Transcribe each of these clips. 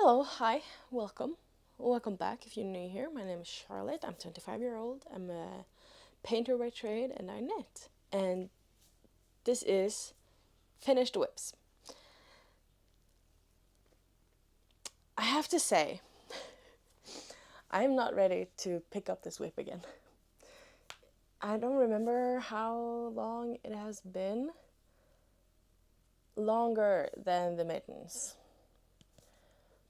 Hello, hi, welcome. Welcome back if you're new here. My name is Charlotte. I'm 25-year-old. I'm a painter by trade and I knit. And this is Finished Whips. I have to say, I am not ready to pick up this whip again. I don't remember how long it has been. Longer than the mittens.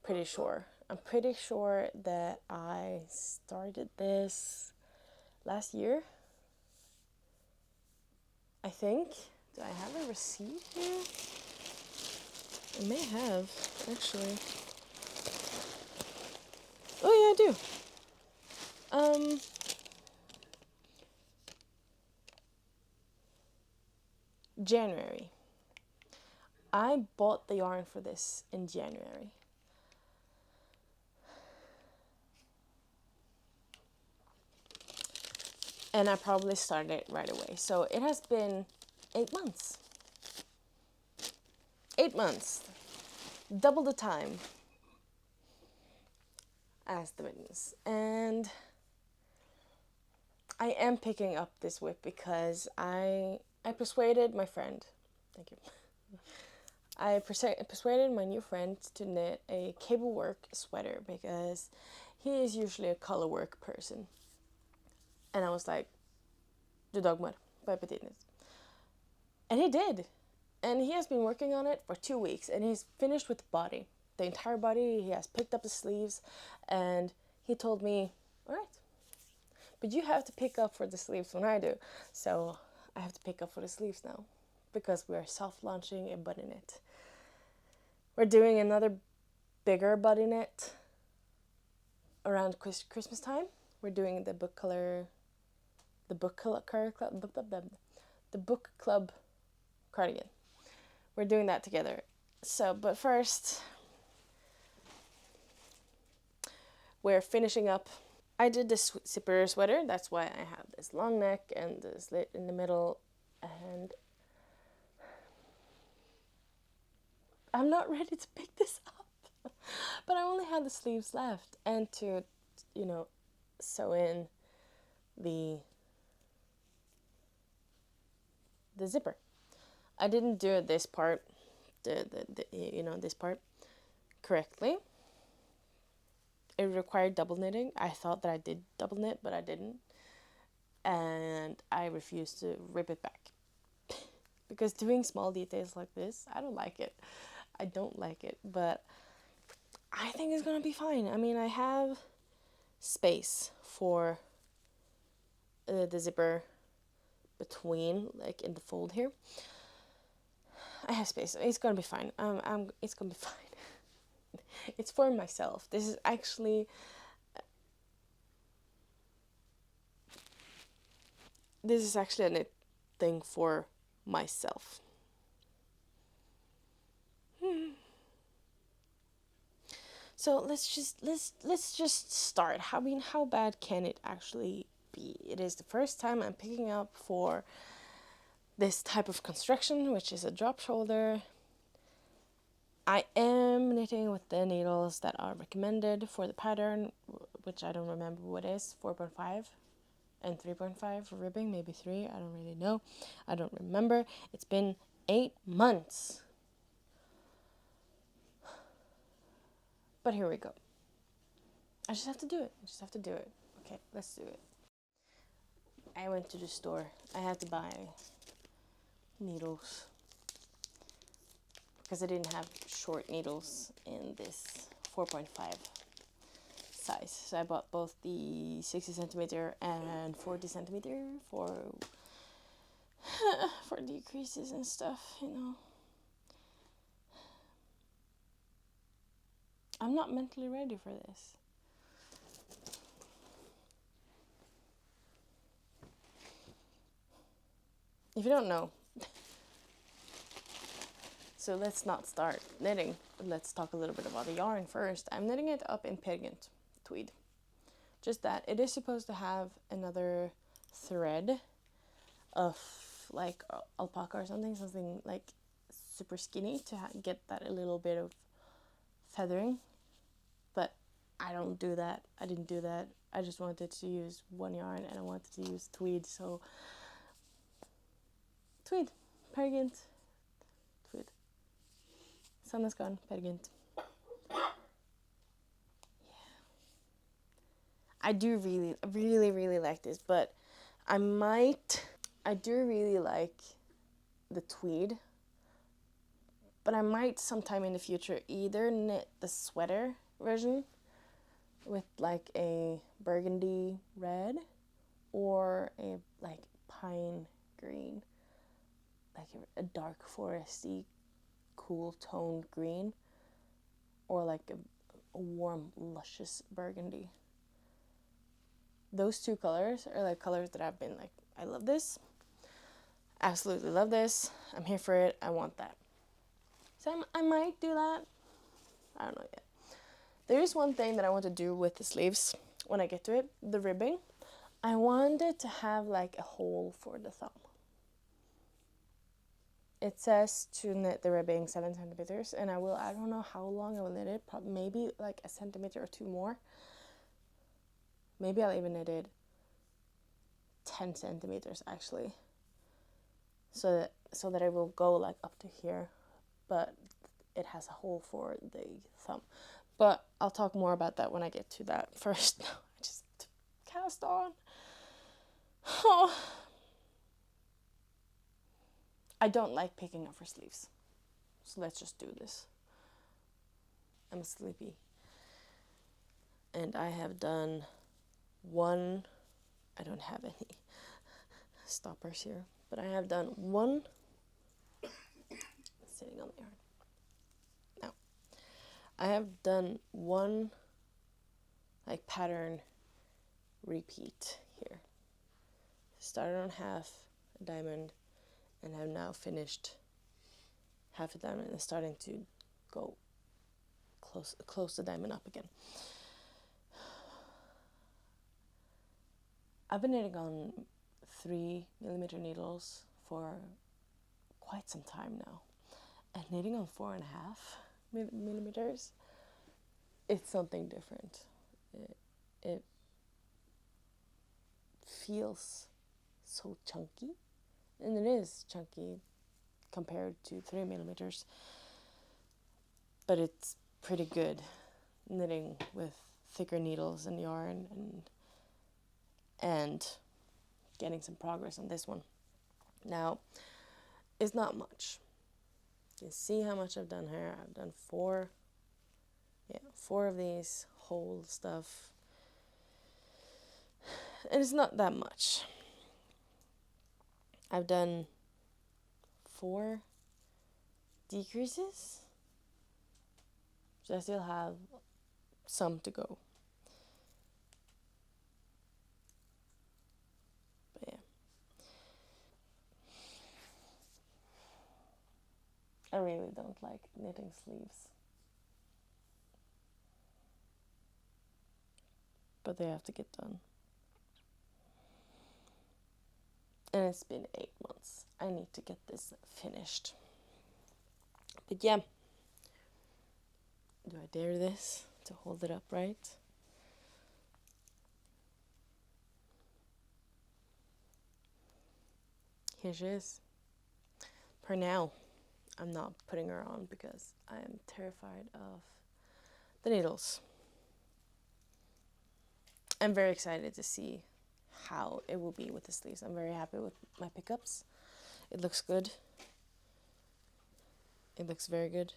Pretty sure. I'm pretty sure that I started this last year. I think. Do I have a receipt here? I may have, actually. Oh yeah, I do. January. I bought the yarn for this in January. And I probably started it right away. So it has been 8 months. 8 months. Double the time as the mittens. And I am picking up this whip because I persuaded my friend. Thank you. I persuaded my new friend to knit a cable work sweater because he is usually a color work person. And I was like, "Du Dagmar, på appetitnet." And he did. And he has been working on it for 2 weeks and he's finished with the body. The entire body, he has picked up the sleeves and he told me, "All right, but you have to pick up for the sleeves when I do." So I have to pick up for the sleeves now because we are soft launching a body knit. We're doing another bigger body knit around Christmas time. We're doing the book club cardigan. We're doing that together. So, but first, we're finishing up. I did this zipper sweater. That's why I have this long neck and the slit in the middle. And I'm not ready to pick this up. But I only had the sleeves left and to, sew in the zipper. I didn't do this part, this part correctly. It required double knitting. I thought that I did double knit, but I didn't. And I refused to rip it back. Because doing small details like this, I don't like it. I don't like it, but I think it's gonna be fine. I mean, I have space for the zipper between, like in the fold here. I have space. It's gonna be fine. It's gonna be fine. It's for myself. This is actually a knit thing for myself. So let's just start. How bad can it actually be? It is the first time I'm picking up for this type of construction, which is a drop shoulder. I am knitting with the needles that are recommended for the pattern, which I don't remember what is, 4.5 and 3.5 for ribbing, maybe 3, I don't really know. I don't remember. It's been 8 months. But here we go. I just have to do it. Okay, let's do it. I went to the store. I had to buy needles because I didn't have short needles in this 4.5 size. So I bought both the 60 centimeter and 40 centimeter for decreases and stuff, I'm not mentally ready for this. If you don't know, so let's not start knitting. Let's talk a little bit about the yarn first. I'm knitting it up in Pigment tweed. Just that. It is supposed to have another thread of like alpaca or something like super skinny to get that a little bit of feathering I don't do that. I didn't do that. I just wanted to use one yarn and I wanted to use tweed. So tweed, Pergint, tweed. Sun is gone, Pergint. I do really like this, but I do really like the tweed, but I might sometime in the future either knit the sweater version with like a burgundy red or a like pine green, like a dark foresty cool toned green, or like a warm luscious burgundy. Those two colors are like colors that I've been like, I love this, absolutely love this, I'm here for it, I want that. So I might do that, I don't know yet. There is one thing that I want to do with the sleeves when I get to it, the ribbing. I wanted to have like a hole for the thumb. It says to knit the ribbing 7 centimeters, and I don't know how long I will knit it, probably maybe like a centimeter or two more. Maybe I'll even knit it 10 centimeters actually, so that it will go like up to here, but it has a hole for the thumb. But I'll talk more about that when I get to that. First, I just have to cast on. Oh. I don't like picking up for sleeves, so let's just do this. I'm sleepy, and I have done one. I don't have any stoppers here, but I have done one sitting on the yarn. Now, I have done one like pattern repeat here. Started on half a diamond and have now finished half a diamond and starting to go close the diamond up again. I've been knitting on 3mm needles for quite some time now, and knitting on 4.5mm, it's something different. It feels so chunky, and it is chunky compared to 3mm, but it's pretty good knitting with thicker needles and yarn and getting some progress on this one. Now, it's not much. You can see how much I've done here. I've done four of these whole stuff, and it's not that much. I've done 4 decreases, so I still have some to go. But yeah, I really don't like knitting sleeves, but they have to get done. And it's been 8 months. I need to get this finished. But yeah, do I dare this to hold it upright? Here she is. For now, I'm not putting her on because I am terrified of the needles. I'm very excited to see how it will be with the sleeves. I'm very happy with my pickups. It looks good. It looks very good.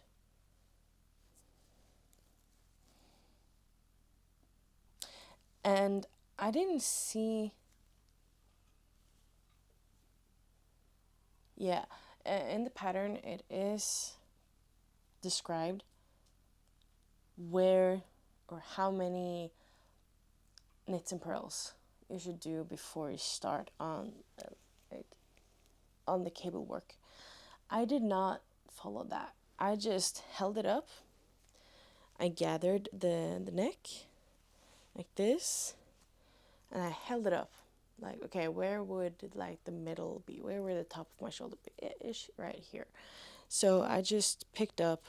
And I didn't see... Yeah, in the pattern it is described where or how many knits and purls you should do before you start on the cable work. I did not follow that. I just held it up. I gathered the neck like this, and I held it up. Like, okay, where would like the middle be? Where would the top of my shoulder be? Ish, right here. So I just picked up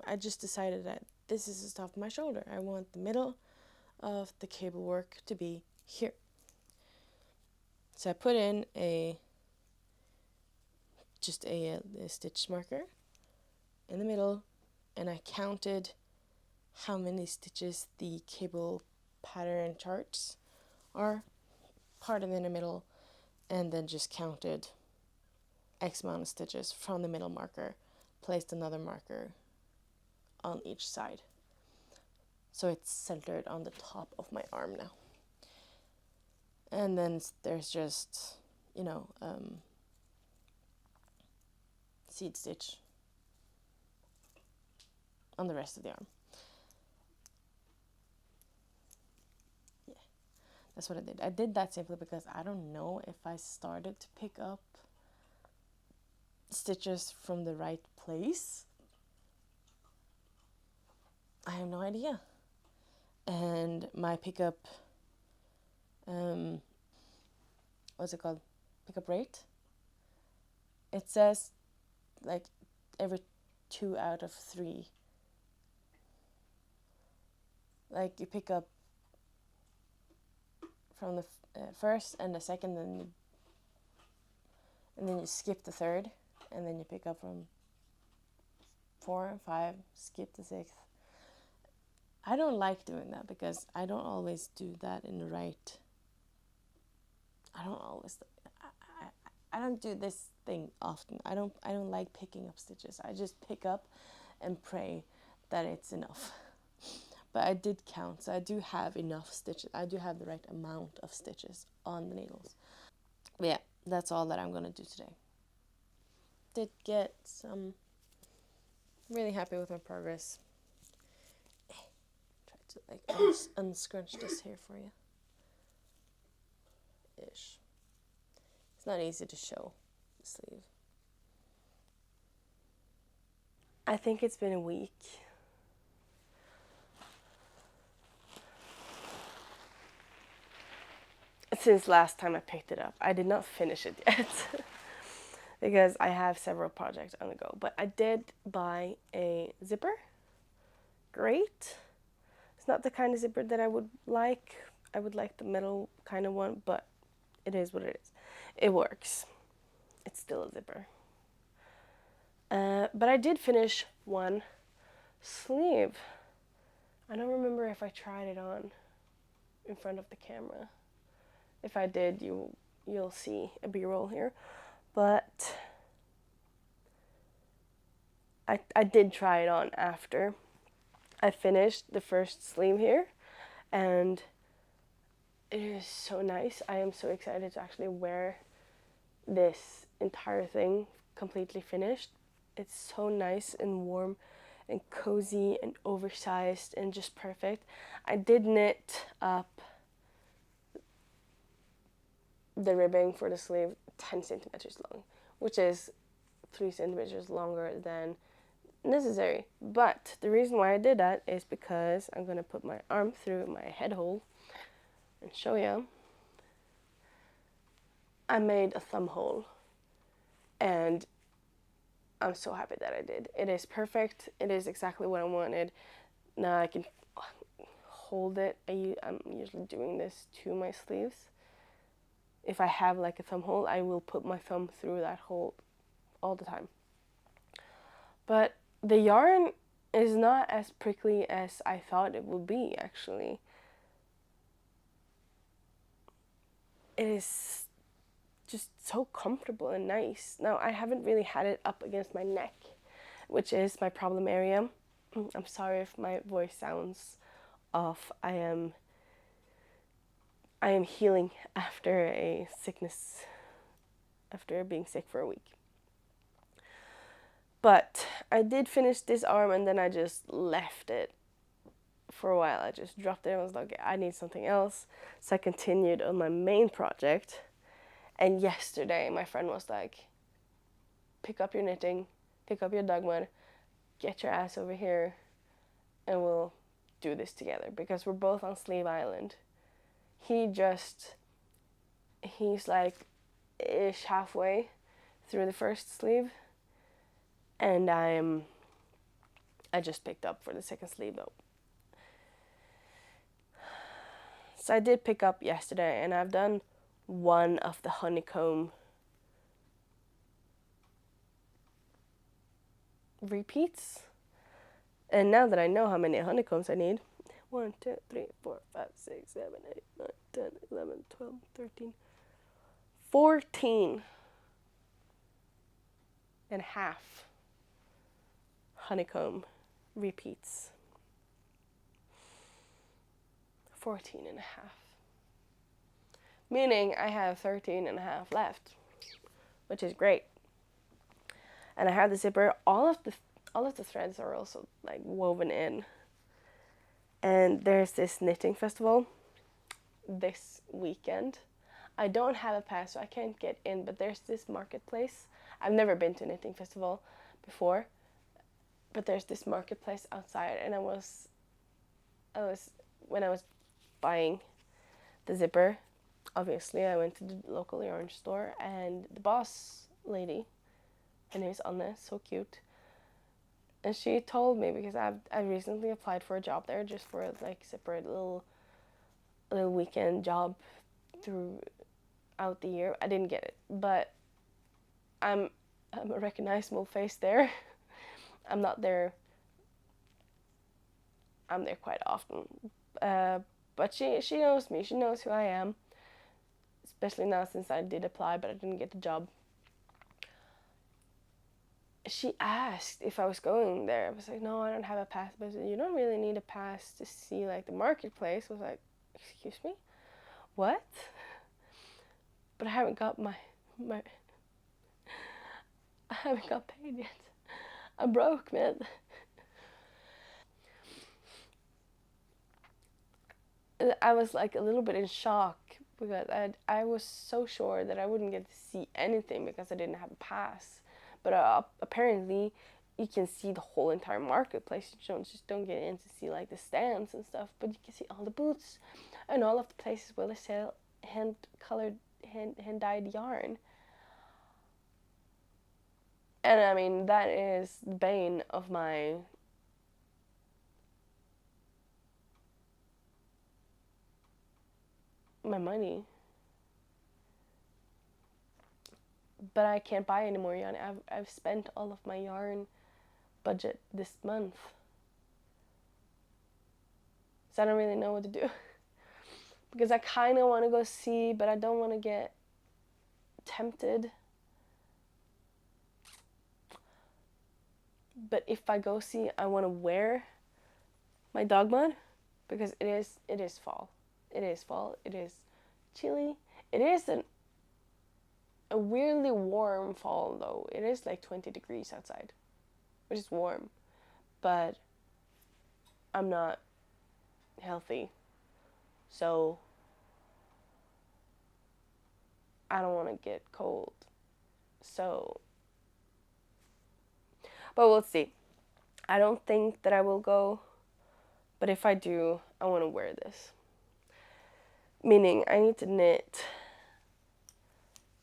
I just decided that this is the top of my shoulder. I want the middle of the cable work to be here. So I put in a stitch marker in the middle, and I counted how many stitches the cable pattern charts are, parted in the middle, and then just counted X amount of stitches from the middle marker, placed another marker on each side. So it's centered on the top of my arm now. And then there's just, seed stitch on the rest of the arm. Yeah, that's what I did. I did that simply because I don't know if I started to pick up stitches from the right place. I have no idea. And my pickup, what's it called? Pickup rate? It says like every 2 out of 3. Like you pick up from the first and the second, and then you skip the third, and then you pick up from 4 and 5, skip the 6th. I don't like doing that because I don't always do that in the right. I don't do this thing often. I don't like picking up stitches. I just pick up and pray that it's enough. But I did count, so I do have enough stitches. I do have the right amount of stitches on the needles. But yeah, that's all that I'm going to do today. Did get some... Really happy with my progress. Try to unscrunch this hair for you. Ish. It's not easy to show the sleeve. I think it's been a week. Since last time I picked it up. I did not finish it yet because I have several projects on the go. But I did buy a zipper. Great. It's not the kind of zipper that I would like. I would like the metal kind of one, but it is what it is. It works. It's still a zipper. But I did finish one sleeve. I don't remember if I tried it on in front of the camera. If I did, you'll see a B-roll here. But I did try it on after I finished the first sleeve here, and it is so nice. I am so excited to actually wear this entire thing completely finished. It's so nice and warm and cozy and oversized and just perfect. I did knit up the ribbing for the sleeve 10 centimeters long, which is 3 centimeters longer than necessary. But the reason why I did that is because I'm going to put my arm through my head hole and show you. I made a thumb hole, and I'm so happy that I did. It is perfect. It is exactly what I wanted. Now I can hold it. I'm usually doing this to my sleeves. If I have like a thumb hole, I will put my thumb through that hole all the time. But the yarn is not as prickly as I thought it would be, actually. It is just so comfortable and nice. Now, I haven't really had it up against my neck, which is my problem area. I'm sorry if my voice sounds off. I am healing after a sickness, after being sick for a week. But I did finish this arm, and then I just left it for a while. I just dropped it and was like, I need something else. So I continued on my main project. And yesterday my friend was like, pick up your knitting, pick up your Dagmar, get your ass over here, and we'll do this together, because we're both on Sleeve Island. He's like ish halfway through the first sleeve, and I'm I just picked up for the second sleeve though. So I did pick up yesterday, and I've done one of the honeycomb repeats. And now that I know how many honeycombs I need, 1, 2, 3, 4, 5, 6, 7, 8, 9, 10, 11, 12, 13, 14 and a half honeycomb repeats. 14 and a half. Meaning I have 13 and a half left, which is great. And I have the zipper. All of the threads are also like woven in. And there's this knitting festival this weekend. I don't have a pass, so I can't get in, but there's this marketplace. I've never been to a knitting festival before, but there's this marketplace outside, and I was when I was buying the zipper, obviously I went to the local yarn store, and the boss lady, her name is Anne, so cute, and she told me, because I recently applied for a job there, just for like separate little weekend job throughout the year. I didn't get it, but I'm a recognizable face there. I'm not there. I'm there quite often, but she knows me. She knows who I am, especially now since I did apply, but I didn't get the job. She asked if I was going there. I was like, no, I don't have a pass. But I said, you don't really need a pass to see like the marketplace. I was like, excuse me, what? But I haven't got my I haven't got paid yet. I'm broke, man. I was like a little bit in shock, because I was so sure that I wouldn't get to see anything because I didn't have a pass. But apparently you can see the whole entire marketplace. You don't get in to see like the stands and stuff, but you can see all the booths and all of the places where they sell hand-dyed yarn. And I mean, that is the bane of my money. But I can't buy any more yarn. I've spent all of my yarn budget this month. So I don't really know what to do. Because I kind of want to go see, but I don't want to get tempted. But if I go see, I want to wear my Dagmar, because it is fall. It is fall. It is chilly. It is a weirdly warm fall though. It is like 20 degrees outside, which is warm, but I'm not healthy, so I don't want to get cold. So, but we'll see. I don't think that I will go, but if I do, I want to wear this. Meaning I need to knit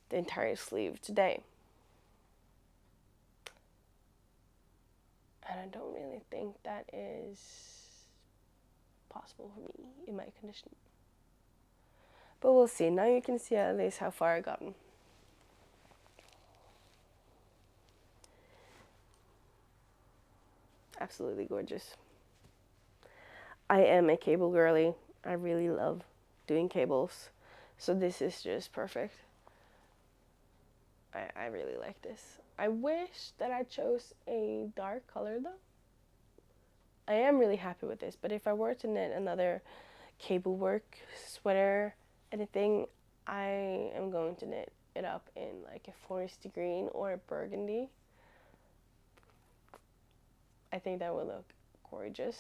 the entire sleeve today. And I don't really think that is possible for me in my condition. But we'll see. Now you can see at least how far I've gotten. Absolutely gorgeous. I am a cable girly. I really love doing cables. So this is just perfect. I really like this. I wish that I chose a dark color though. I am really happy with this, but if I were to knit another cable work sweater, anything, I am going to knit it up in like a foresty green or a burgundy. I think that would look gorgeous.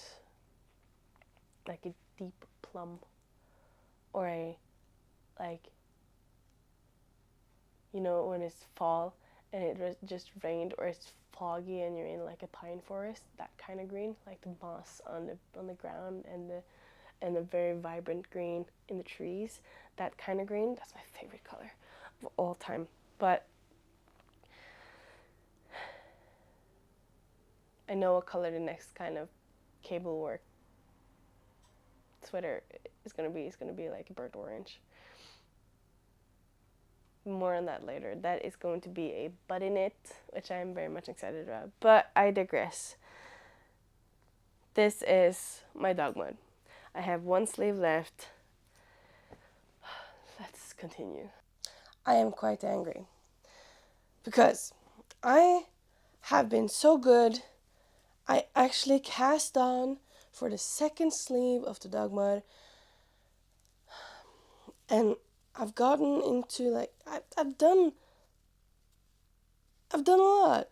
Like a deep plum, or a, like, you know, when it's fall and it just rained, or it's foggy and you're in like a pine forest, that kind of green, like the moss on the ground and the very vibrant green in the trees, that kind of green. That's my favorite color of all time. But I know what color the next kind of cable work sweater is gonna be. It's gonna be like burnt orange. More on that later. That is going to be a button knit, which I'm very much excited about. But I digress. This is my dog mud. I have one sleeve left. Let's continue. I am quite angry because I have been so good. I actually cast on for the second sleeve of the dog mud, and I've gotten into like I've done a lot.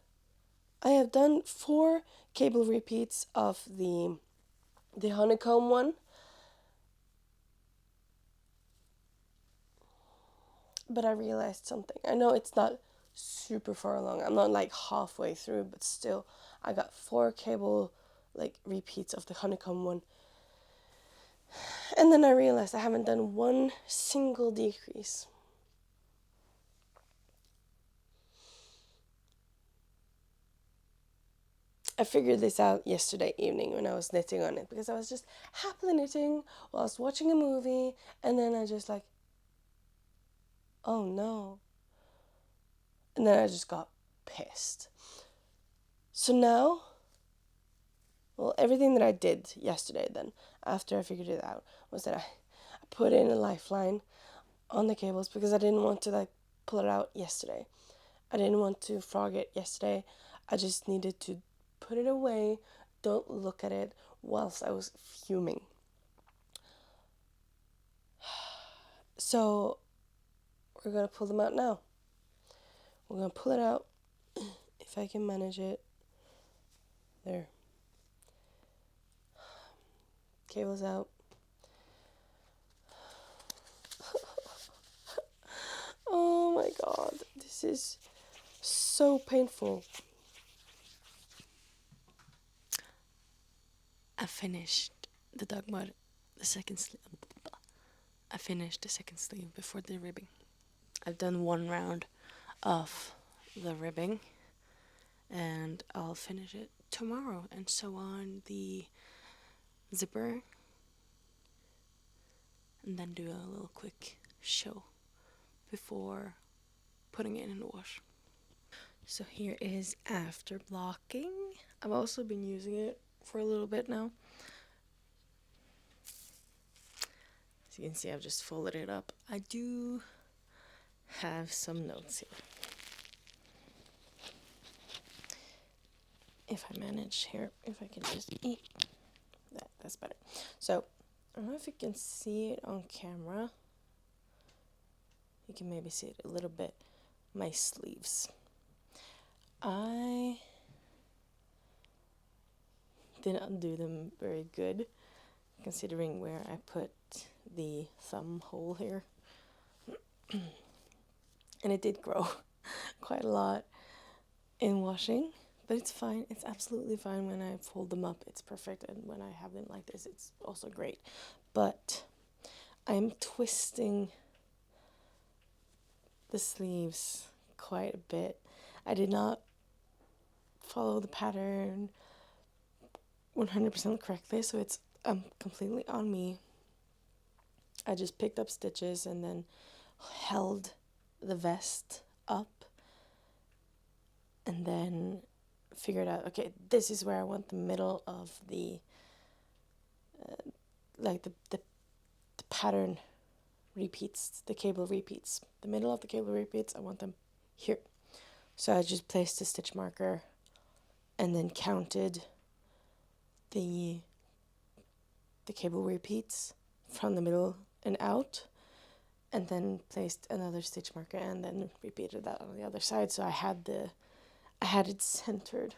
I have done 4 cable repeats of the honeycomb one. But I realized something. I know it's not super far along. I'm not like halfway through, but still I got 4 cable like repeats of the honeycomb one. And then I realized I haven't done one single decrease. I figured this out yesterday evening when I was knitting on it, because I was just happily knitting while I was watching a movie, and then I just like, oh no. And then I just got pissed. So now, well, everything that I did yesterday then, after I figured it out, was that I put in a lifeline on the cables because I didn't want to like pull it out yesterday. I didn't want to frog it yesterday. I just needed to put it away, don't look at it whilst I was fuming. So we're gonna pull them out now. We're gonna pull it out if I can manage it. There. Cables out. Oh my god, this is so painful. I finished the dog mud, the second sleeve. I finished the second sleeve before the ribbing. I've done 1 round of the ribbing, and I'll finish it tomorrow and sew on the zipper, and then do a little quick show before putting it in the wash. So here is after blocking. I've also been using it for a little bit now. As you can see, I've just folded it up. I do have some notes here. If I manage here, if I can just eat that's better. So I don't know if you can see it on camera. You can maybe see it a little bit. My sleeves. I didn't do them very good, considering where I put the thumb hole here. And it did grow quite a lot in washing, but it's fine. It's absolutely fine when I fold them up. It's perfect, and when I have them like this, it's also great. But I'm twisting the sleeves quite a bit. I did not follow the pattern 100% correctly, so it's completely on me. I just picked up stitches and then held the vest up, and then figured out, okay, this is where I want the middle of the the pattern repeats, the cable repeats. The middle of the cable repeats, I want them here. So I just placed a stitch marker and then counted the cable repeats from the middle and out, and then placed another stitch marker and then repeated that on the other side. So I had it centered.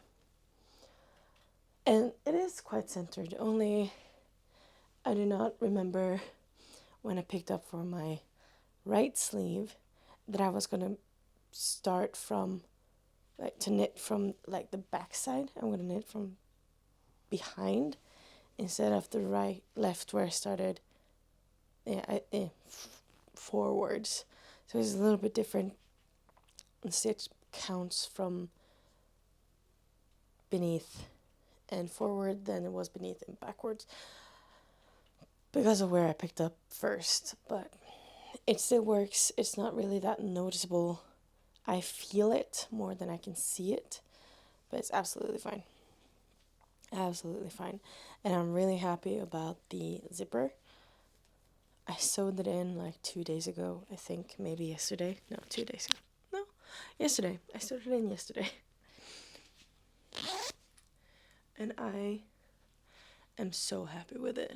And it is quite centered, only I do not remember when I picked up for my right sleeve that I was going to start from, like, to knit from, like, the back side. I'm going to knit from behind instead of the left where I started forwards. So it's a little bit different. The stitch counts from beneath and forward than it was beneath and backwards because of where I picked up first. But it still works. It's not really that noticeable. I feel it more than I can see it, but it's absolutely fine. Absolutely fine. And I'm really happy about the zipper. I sewed it in like 2 days ago, I think, maybe yesterday. No, 2 days ago. No, yesterday. I sewed it in yesterday. And I am so happy with it.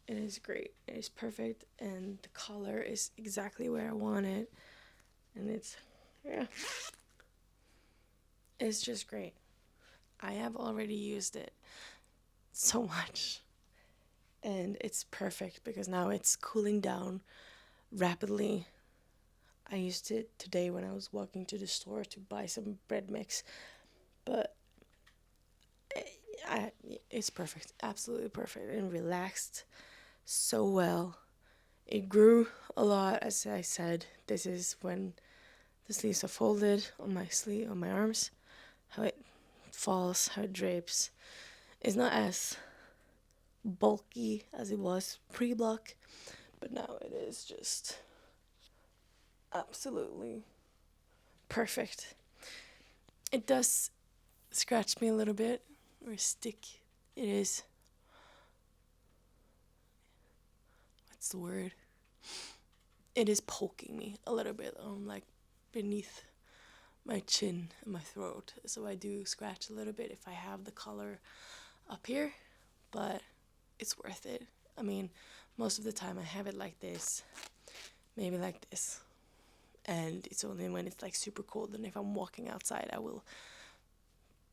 It is great. It is perfect. And the color is exactly where I want it. And yeah. It's just great. I have already used it so much. And it's perfect because now it's cooling down rapidly. I used it today when I was walking to the store to buy some bread mix. But it's perfect. Absolutely perfect. And relaxed so well. It grew a lot, as I said. This is when the sleeves are folded on my arms. How it falls, how it drapes. It's not as bulky as it was pre-block, but now it is just absolutely perfect. It does scratch me a little bit, or stick. It is. What's the word? It is poking me a little bit on like beneath my chin and my throat. So I do scratch a little bit if I have the collar up here, but it's worth it. I mean, most of the time I have it like this, maybe like this. And it's only when it's like super cold and if I'm walking outside I will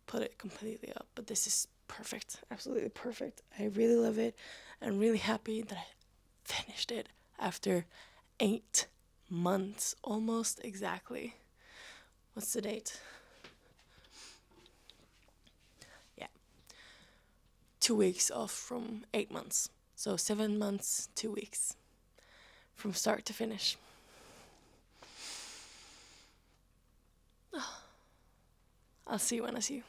put it completely up. But this is perfect, absolutely perfect. I really love it. I'm really happy that I finished it after 8 months, almost exactly. What's the date? Yeah. 2 weeks off from 8 months. So 7 months, 2 weeks. From start to finish. I'll see you when I see you.